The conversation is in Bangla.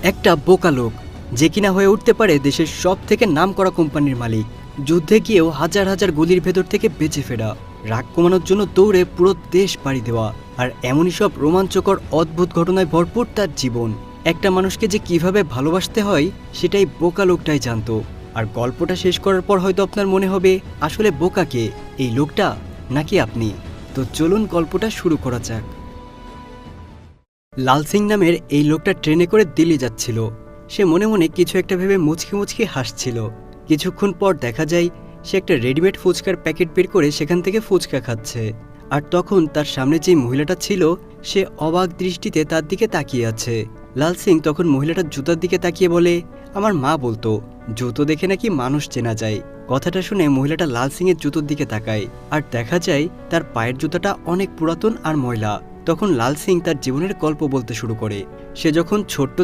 একটা বোকা লোক যে কিনা হয়ে উঠতে পারে দেশের সব থেকে নামকরা কোম্পানির মালিক, যুদ্ধে গিয়েও হাজার হাজার গুলির ভেতর থেকে বেঁচে ফেরা, রাগ কমানোর জন্য দৌড়ে পুরো দেশ পাড়ি দেওয়া, আর এমনই সব রোমাঞ্চকর অদ্ভুত ঘটনায় ভরপুর তার জীবন। একটা মানুষকে যে কিভাবে ভালোবাসতে হয় সেটাই বোকা লোকটাই জানতো। আর গল্পটা শেষ করার পর হয়তো আপনার মনে হবে আসলে বোকা কে, এই লোকটা নাকি আপনি। তো চলুন গল্পটা শুরু করা যাক। লাল সিং নামের এই লোকটা ট্রেনে করে দিল্লি যাচ্ছিল। সে মনে মনে কিছু একটা ভেবে মুচকি মুচকি হাসছিল। কিছুক্ষণ পর দেখা যায় সে একটা রেডিমেড ফুচকার প্যাকেট বের করে সেখান থেকে ফুচকা খাচ্ছে। আর তখন তার সামনে যে মহিলাটা ছিল সে অবাক দৃষ্টিতে তার দিকে তাকিয়ে আছে। লাল সিং তখন মহিলাটার জুতার দিকে তাকিয়ে বলে, আমার মা বলতো জুতো দেখে নাকি মানুষ চেনা যায়। কথাটা শুনে মহিলাটা লাল সিং এর জুতোর দিকে তাকায় আর দেখা যায় তার পায়ের জুতাটা অনেক পুরাতন আর ময়লা। তখন লাল সিং তার জীবনের গল্প বলতে শুরু করে। সে যখন ছোট্ট